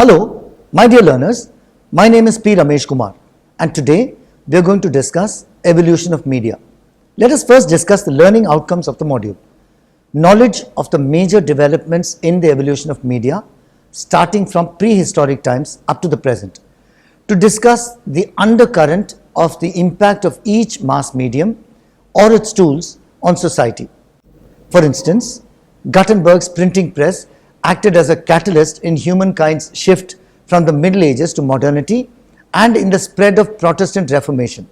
Hello, my dear learners. My name is P. Ramesh Kumar, and today we are going to discuss evolution of media. Let us first discuss the learning outcomes of the module. Knowledge of the major developments in the evolution of media, starting from prehistoric times up to the present. To discuss the undercurrent of the impact of each mass medium or its tools on society. For instance, Gutenberg's printing press acted as a catalyst in humankind's shift from the Middle Ages to modernity and in the spread of Protestant Reformation.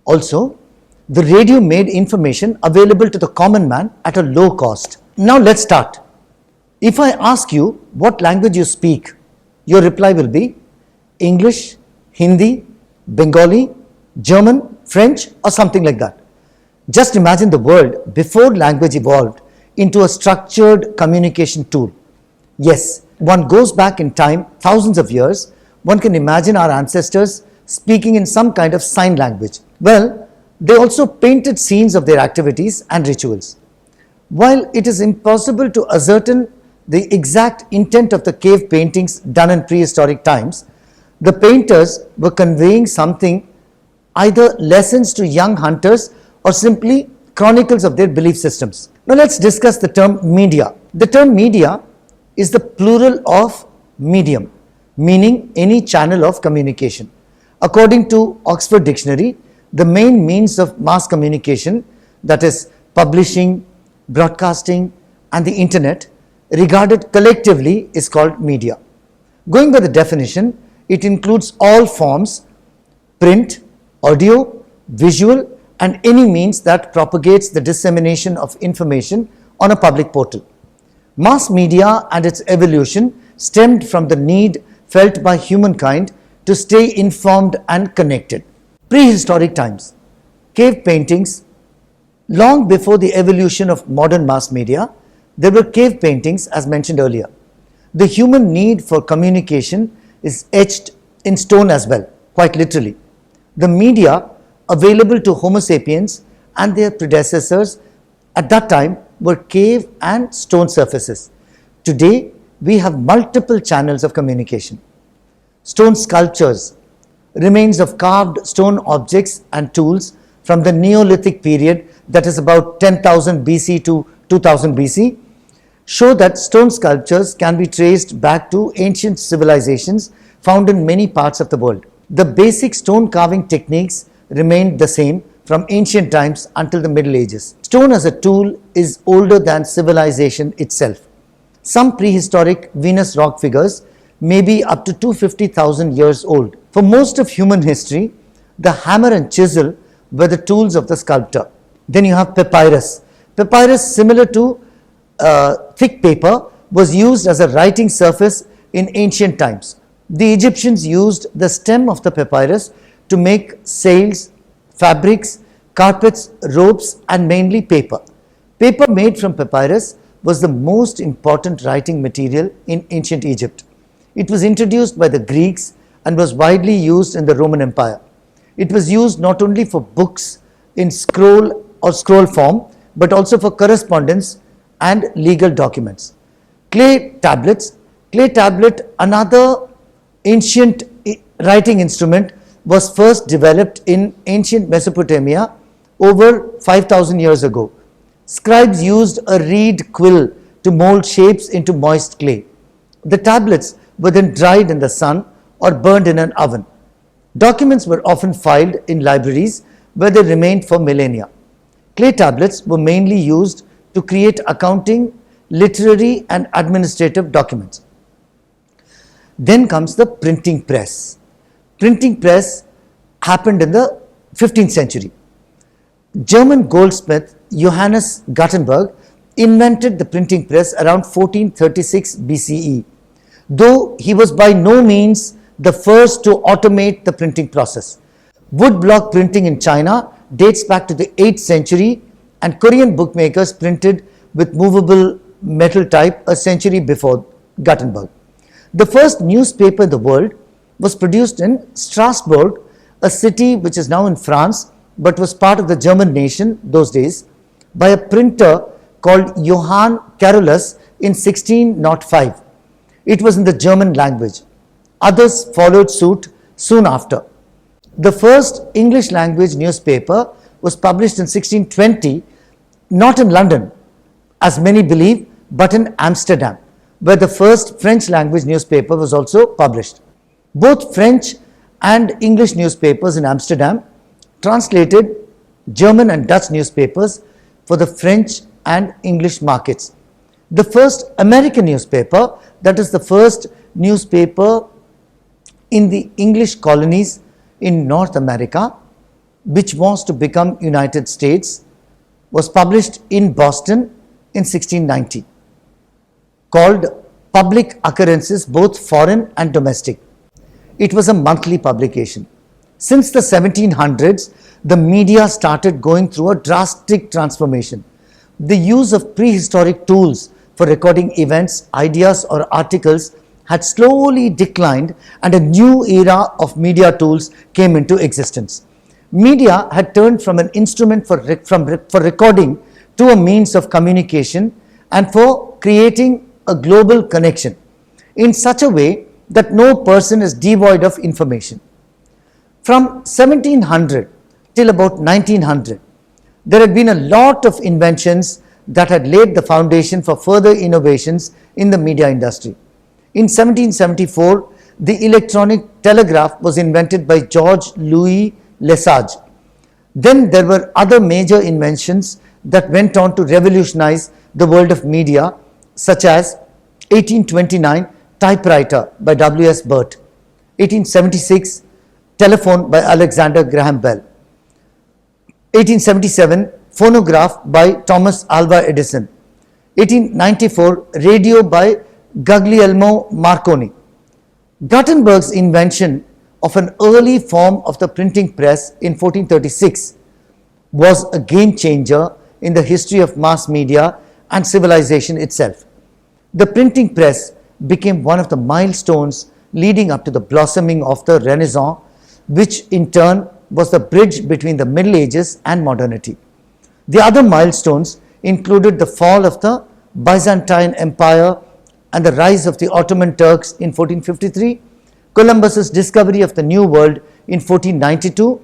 Also, the radio made information available to the common man at a low cost. Now let's start. If I ask you what language you speak, your reply will be English, Hindi, Bengali, German, French, or something like that. Just imagine the world before language evolved into a structured communication tool. Yes, one goes back in time thousands of years, one can imagine our ancestors speaking in some kind of sign language. Well, they also painted scenes of their activities and rituals. While it is impossible to ascertain the exact intent of the cave paintings done in prehistoric times, the painters were conveying something, either lessons to young hunters or simply chronicles of their belief systems. Now let's discuss the term media. The term media is the plural of medium, meaning any channel of communication. According to Oxford Dictionary, the main means of mass communication, that is publishing, broadcasting and the internet, regarded collectively is called media. Going by the definition, it includes all forms, print, audio, visual and any means that propagates the dissemination of information on a public portal. Mass media and its evolution stemmed from the need felt by humankind to stay informed and connected. Prehistoric times, cave paintings. Long before the evolution of modern mass media, there were cave paintings as mentioned earlier. The human need for communication is etched in stone as well, quite literally. The media available to Homo sapiens and their predecessors at that time were cave and stone surfaces. Today, we have multiple channels of communication. Stone sculptures, remains of carved stone objects and tools from the Neolithic period, that is about 10,000 BC to 2000 BC, show that stone sculptures can be traced back to ancient civilizations found in many parts of the world. The basic stone carving techniques remained the same from ancient times until the Middle Ages. Stone as a tool is older than civilization itself. Some prehistoric Venus rock figures may be up to 250,000 years old. For most of human history, the hammer and chisel were the tools of the sculptor. Then you have papyrus. Papyrus, similar to thick paper, was used as a writing surface in ancient times. The Egyptians used the stem of the papyrus to make sails, fabrics, carpets, robes and mainly paper. Paper made from papyrus was the most important writing material in ancient Egypt. It was introduced by the Greeks and was widely used in the Roman Empire. It was used not only for books in scroll or scroll form, but also for correspondence and legal documents. Clay tablets. Clay tablet, another ancient writing instrument, was first developed in ancient Mesopotamia over 5,000 years ago. Scribes used a reed quill to mold shapes into moist clay. The tablets were then dried in the sun or burned in an oven. Documents were often filed in libraries where they remained for millennia. Clay tablets were mainly used to create accounting, literary and administrative documents. Then comes the printing press. Printing press happened in the 15th century. German goldsmith Johannes Gutenberg invented the printing press around 1436 BCE, though he was by no means the first to automate the printing process. Woodblock printing in China dates back to the 8th century, and Korean bookmakers printed with movable metal type a century before Gutenberg. The first newspaper in the world was produced in Strasbourg, a city which is now in France but was part of the German nation those days, by a printer called Johann Carolus in 1605. It was in the German language. Others followed suit soon after. The first English language newspaper was published in 1620, not in London, as many believe, but in Amsterdam, where the first French language newspaper was also published. Both French and English newspapers in Amsterdam translated German and Dutch newspapers for the French and English markets. The first American newspaper, that is the first newspaper in the English colonies in North America, which was to become United States, was published in Boston in 1690, called Public Occurrences, both foreign and domestic. It was a monthly publication. Since the 1700s, the media started going through a drastic transformation. The use of prehistoric tools for recording events, ideas, or articles had slowly declined, and a new era of media tools came into existence. Media had turned from an instrument for recording to a means of communication and for creating a global connection in such a way that no person is devoid of information. From 1700 till about 1900, there had been a lot of inventions that had laid the foundation for further innovations in the media industry. In 1774, the electronic telegraph was invented by George Louis Lesage. Then there were other major inventions that went on to revolutionize the world of media, such as 1829 typewriter by W.S. Burt, 1876 telephone by Alexander Graham Bell, 1877 phonograph by Thomas Alva Edison, 1894 radio by Guglielmo Marconi. Gutenberg's invention of an early form of the printing press in 1436 was a game changer in the history of mass media and civilization itself. The printing press became one of the milestones leading up to the blossoming of the Renaissance, which in turn was the bridge between the Middle Ages and modernity. The other milestones included the fall of the Byzantine Empire and the rise of the Ottoman Turks in 1453, Columbus's discovery of the New World in 1492,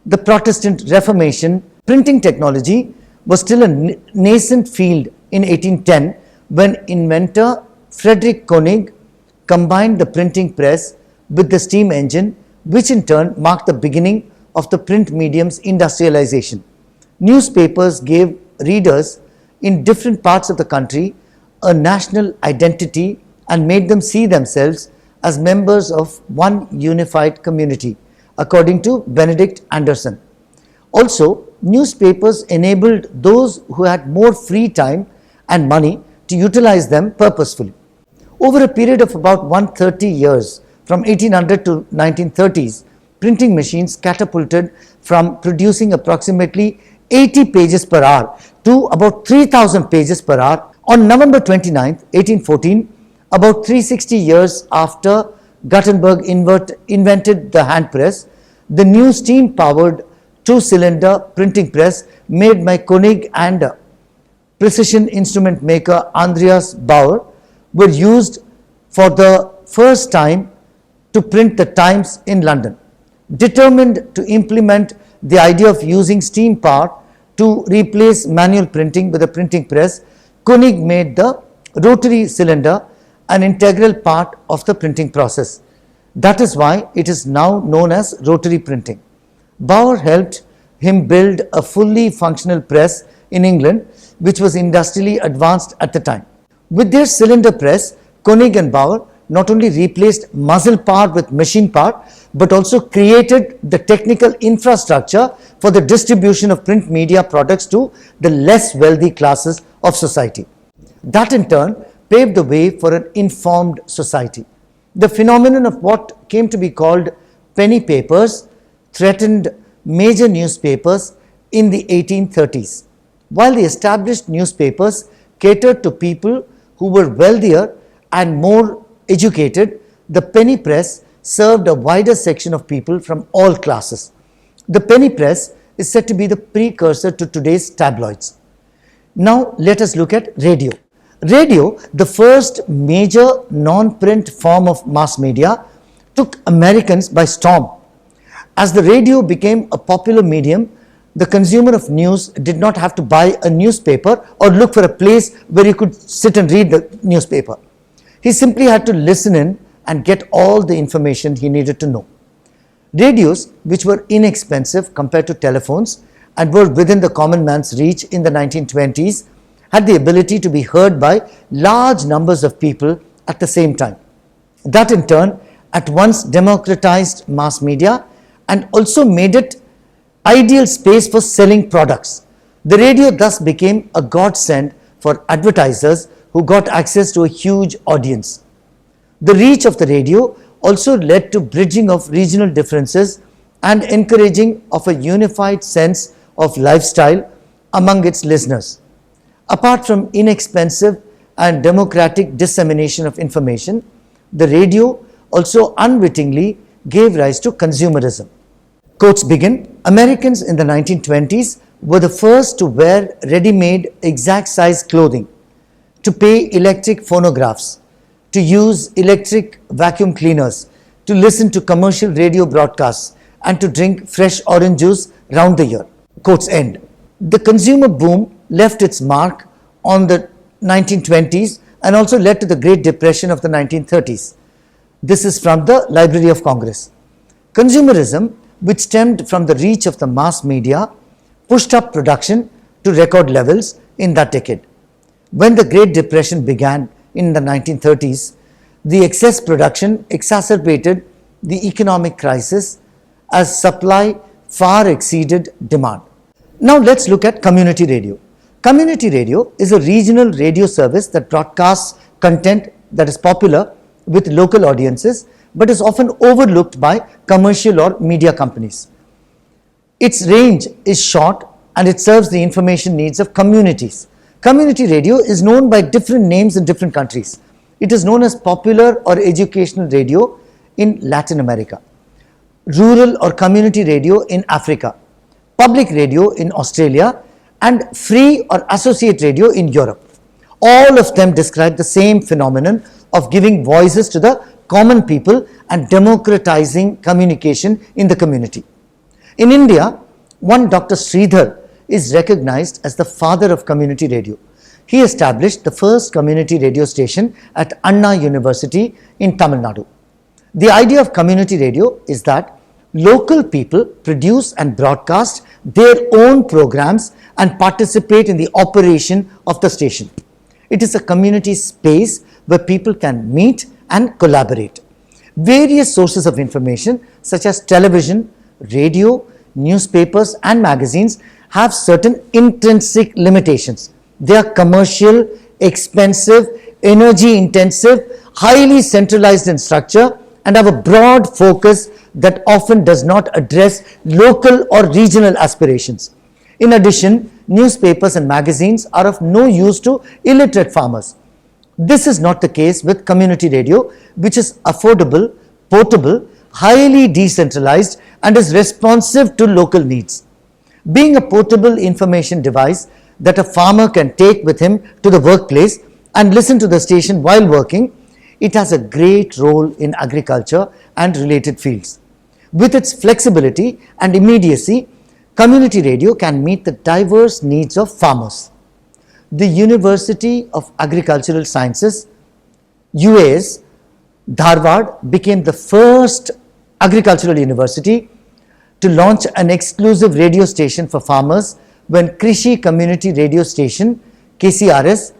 the Protestant Reformation. Printing technology was still a nascent field in 1810 when inventor Frederick Koenig combined the printing press with the steam engine, which in turn marked the beginning of the print medium's industrialization. Newspapers gave readers in different parts of the country a national identity and made them see themselves as members of one unified community, according to Benedict Anderson. Also, newspapers enabled those who had more free time and money to utilize them purposefully. Over a period of about 130 years, from 1800 to 1930s, printing machines catapulted from producing approximately 80 pages per hour to about 3,000 pages per hour. On November 29, 1814, about 360 years after Gutenberg invented the hand press, the new steam-powered two-cylinder printing press made by Koenig and precision instrument maker Andreas Bauer were used for the first time to print the Times in London. Determined to implement the idea of using steam power to replace manual printing with a printing press, Koenig made the rotary cylinder an integral part of the printing process. That is why it is now known as rotary printing. Bauer helped him build a fully functional press in England, which was industrially advanced at the time. With their cylinder press, Koenig and Bauer not only replaced muscle power with machine power, but also created the technical infrastructure for the distribution of print media products to the less wealthy classes of society. That in turn paved the way for an informed society. The phenomenon of what came to be called penny papers threatened major newspapers in the 1830s. While the established newspapers catered to people who were wealthier and more educated, the penny press served a wider section of people from all classes. The penny press is said to be the precursor to today's tabloids. Now let us look at radio. Radio, the first major non-print form of mass media, took Americans by storm. As the radio became a popular medium, the consumer of news did not have to buy a newspaper or look for a place where he could sit and read the newspaper. He simply had to listen in and get all the information he needed to know. Radios, which were inexpensive compared to telephones and were within the common man's reach in the 1920s, had the ability to be heard by large numbers of people at the same time. That in turn at once democratized mass media and also made it ideal space for selling products. The radio thus became a godsend for advertisers who got access to a huge audience. The reach of the radio also led to bridging of regional differences and encouraging of a unified sense of lifestyle among its listeners. Apart from inexpensive and democratic dissemination of information, the radio also unwittingly gave rise to consumerism. Quotes begin, Americans in the 1920s were the first to wear ready-made exact size clothing, to pay electric phonographs, to use electric vacuum cleaners, to listen to commercial radio broadcasts, and to drink fresh orange juice round the year. Quotes end. The consumer boom left its mark on the 1920s and also led to the Great Depression of the 1930s. This is from the Library of Congress. Consumerism, which stemmed from the reach of the mass media, pushed up production to record levels in that decade. When the Great Depression began in the 1930s, the excess production exacerbated the economic crisis as supply far exceeded demand. Now let's look at community radio. Community radio is a regional radio service that broadcasts content that is popular with local audiences but is often overlooked by commercial or media companies. Its range is short and it serves the information needs of communities. Community radio is known by different names in different countries. It is known as popular or educational radio in Latin America, rural or community radio in Africa, public radio in Australia, and free or associate radio in Europe. All of them describe the same phenomenon of giving voices to the common people and democratizing communication in the community. In India, one Dr. Sridhar is recognized as the father of community radio. He established the first community radio station at Anna University in Tamil Nadu. The idea of community radio is that local people produce and broadcast their own programs and participate in the operation of the station. It is a community space where people can meet and collaborate. Various sources of information such as television, radio, newspapers and magazines have certain intrinsic limitations. They are commercial, expensive, energy intensive, highly centralized in structure and have a broad focus that often does not address local or regional aspirations. In addition, newspapers and magazines are of no use to illiterate farmers. This is not the case with community radio, which is affordable, portable, highly decentralized and is responsive to local needs. Being a portable information device that a farmer can take with him to the workplace and listen to the station while working, it has a great role in agriculture and related fields. With its flexibility and immediacy, community radio can meet the diverse needs of farmers. The University of Agricultural Sciences, UAS, Dharwad became the first agricultural university to launch an exclusive radio station for farmers when Krishi Community Radio Station, KCRS,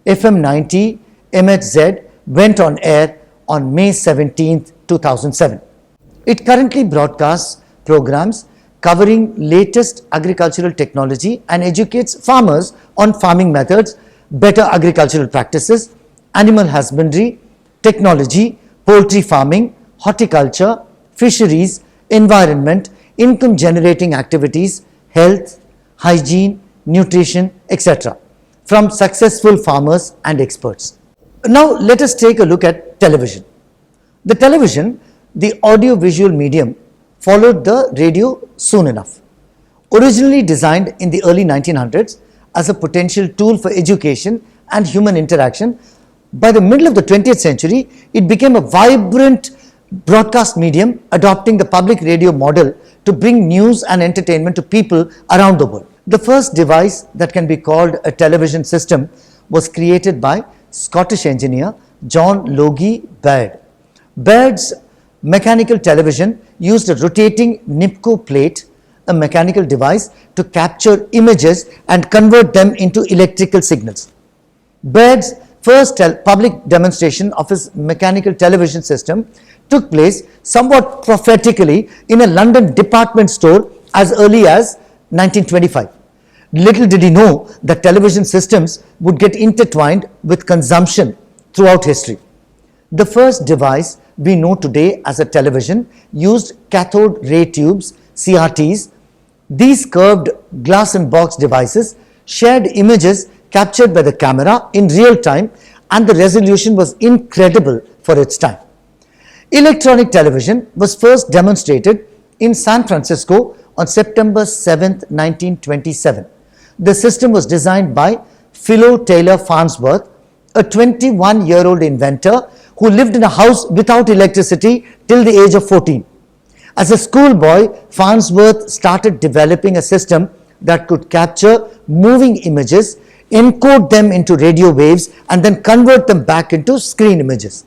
FM 90, MHZ went on air on May 17, 2007. It currently broadcasts programs covering latest agricultural technology and educates farmers on farming methods, better agricultural practices, animal husbandry, technology, poultry farming, horticulture, fisheries, environment, income generating activities, health, hygiene, nutrition, etc. from successful farmers and experts. Now let us take a look at television. The television, the audio-visual medium, followed the radio soon enough. Originally designed in the early 1900s as a potential tool for education and human interaction, by the middle of the 20th century, it became a vibrant broadcast medium adopting the public radio model to bring news and entertainment to people around the world. The first device that can be called a television system was created by Scottish engineer John Logie Baird. Baird's mechanical television used a rotating Nipkow plate, a mechanical device, to capture images and convert them into electrical signals. Baird's first public demonstration of his mechanical television system took place somewhat prophetically in a London department store as early as 1925. Little did he know that television systems would get intertwined with consumption throughout history. The first device we know today as a television used cathode ray tubes, CRTs. These curved glass and box devices shared images captured by the camera in real time, and the resolution was incredible for its time. Electronic television was first demonstrated in San Francisco on September 7, 1927. The system was designed by Philo Taylor Farnsworth, a 21-year-old inventor who lived in a house without electricity till the age of 14. As a schoolboy, Farnsworth started developing a system that could capture moving images, encode them into radio waves, and then convert them back into screen images.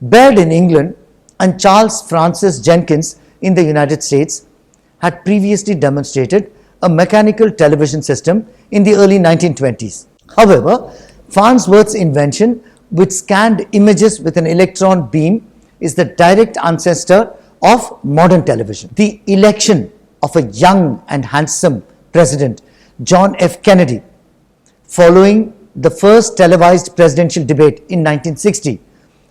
Baird in England and Charles Francis Jenkins in the United States had previously demonstrated a mechanical television system in the early 1920s. However, Farnsworth's invention, which scanned images with an electron beam, is the direct ancestor of modern television. The election of a young and handsome President, John F. Kennedy, following the first televised presidential debate in 1960,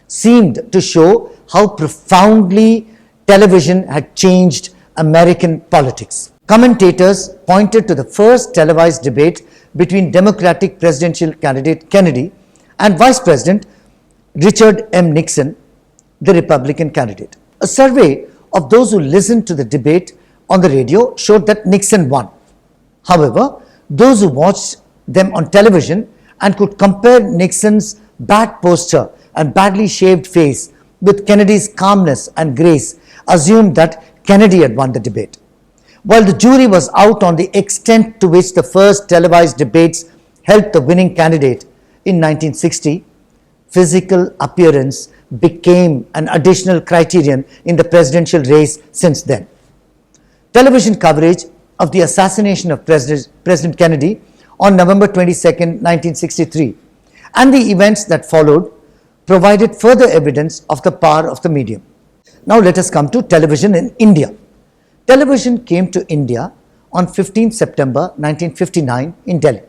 seemed to show how profoundly television had changed American politics. Commentators pointed to the first televised debate between Democratic presidential candidate Kennedy and Vice President Richard M. Nixon, the Republican candidate. A survey of those who listened to the debate on the radio showed that Nixon won. However, those who watched them on television and could compare Nixon's bad posture and badly shaved face with Kennedy's calmness and grace assumed that Kennedy had won the debate. While the jury was out on the extent to which the first televised debates helped the winning candidate in 1960, physical appearance became an additional criterion in the presidential race since then. Television coverage of the assassination of President Kennedy on November 22, 1963, and the events that followed provided further evidence of the power of the medium. Now let us come to television in India. Television came to India on 15 September 1959 in Delhi,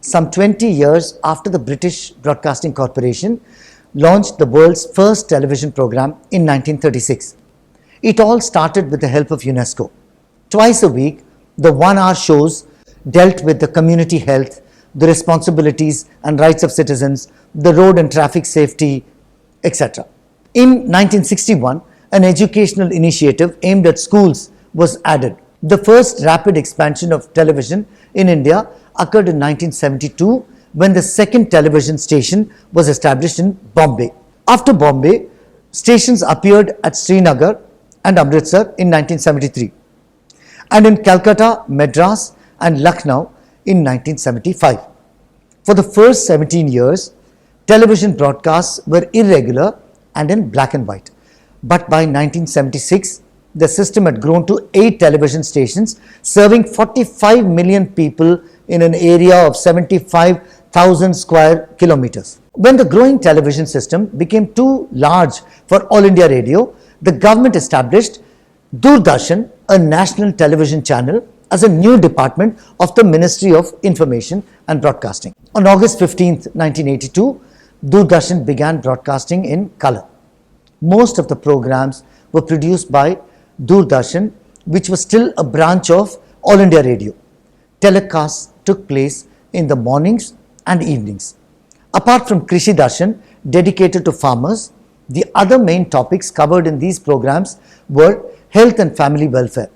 some 20 years after the British Broadcasting Corporation launched the world's first television program in 1936. It all started with the help of UNESCO. Twice a week, the 1-hour shows dealt with the community health, the responsibilities and rights of citizens, the road and traffic safety, etc. In 1961, an educational initiative aimed at schools was added. The first rapid expansion of television in India occurred in 1972 when the second television station was established in Bombay. After Bombay, stations appeared at Srinagar and Amritsar in 1973, and in Calcutta, Madras and Lucknow in 1975. For the first 17 years, television broadcasts were irregular and in black and white. But by 1976, the system had grown to 8 television stations serving 45 million people in an area of 75,000 square kilometers. When the growing television system became too large for All India Radio, the government established Doordarshan, a national television channel, as a new department of the Ministry of Information and Broadcasting. On August 15, 1982, Doordarshan began broadcasting in color. Most of the programs were produced by Doordarshan, which was still a branch of All India Radio. Telecasts took place in the mornings and evenings. Apart from Krishi Darshan, dedicated to farmers, the other main topics covered in these programs were health and family welfare.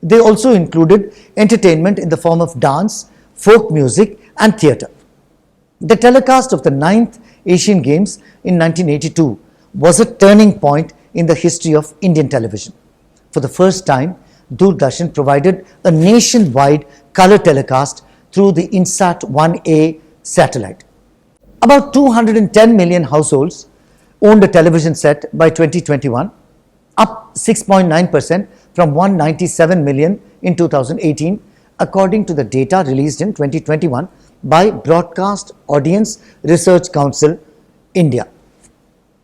They also included entertainment in the form of dance, folk music and theatre. The telecast of the 9th Asian Games in 1982 was a turning point in the history of Indian television. For the first time, Doordarshan provided a nationwide color telecast through the INSAT 1A satellite. About 210 million households owned a television set by 2021, up 6.9% from 197 million in 2018, according to the data released in 2021 by Broadcast Audience Research Council, India.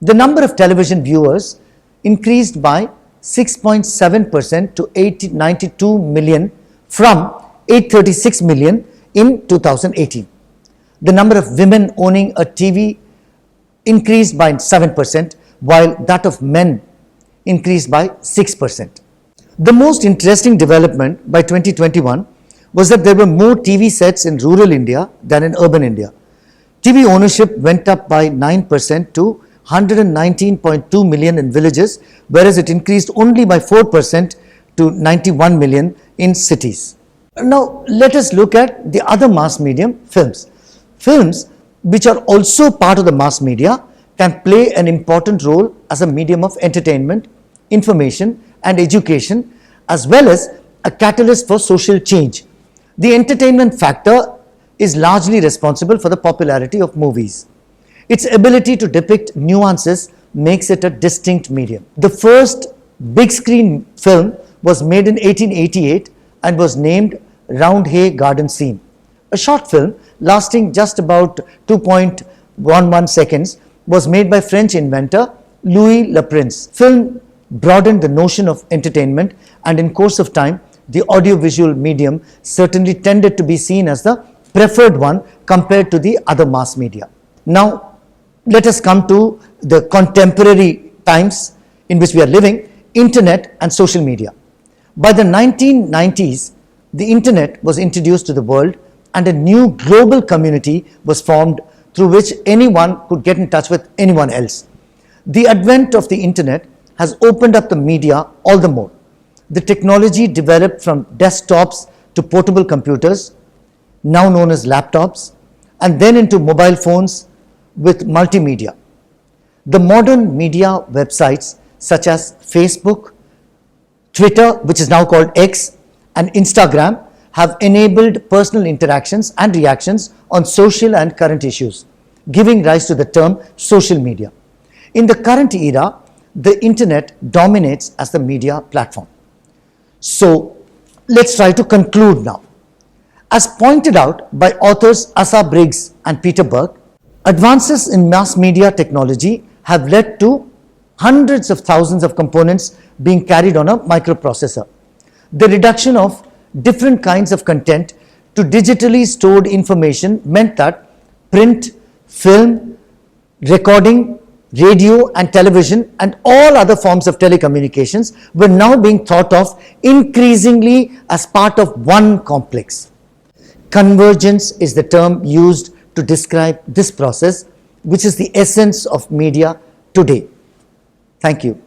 The number of television viewers increased by 6.7% to 92 million from 836 million in 2018. The number of women owning a TV increased by 7%, while that of men increased by 6%. The most interesting development by 2021 was that there were more TV sets in rural India than in urban India. TV ownership went up by 9% to 119.2 million in villages, whereas it increased only by 4% to 91 million in cities. Now, let us look at the other mass medium, films. Films, which are also part of the mass media, can play an important role as a medium of entertainment, information, and education, as well as a catalyst for social change. The entertainment factor is largely responsible for the popularity of movies. Its ability to depict nuances makes it a distinct medium. The first big screen film was made in 1888 and was named Roundhay Garden Scene. A short film lasting just about 2.11 seconds was made by French inventor Louis Le Prince. Film broadened the notion of entertainment, and in course of time, the audiovisual medium certainly tended to be seen as the preferred one compared to the other mass media. Now, let us come to the contemporary times in which we are living, internet and social media. By the 1990s, the internet was introduced to the world and a new global community was formed through which anyone could get in touch with anyone else. The advent of the internet has opened up the media all the more. The technology developed from desktops to portable computers, now known as laptops, and then into mobile phones with multimedia. The modern media websites such as Facebook, Twitter, which is now called X, and Instagram have enabled personal interactions and reactions on social and current issues, giving rise to the term social media. In the current era, the internet dominates as the media platform. So, let's try to conclude now. As pointed out by authors Asa Briggs and Peter Burke, advances in mass media technology have led to hundreds of thousands of components being carried on a microprocessor. The reduction of different kinds of content to digitally stored information meant that print, film, recording, radio and television and all other forms of telecommunications were now being thought of increasingly as part of one complex. Convergence is the term used to describe this process, which is the essence of media today. Thank you.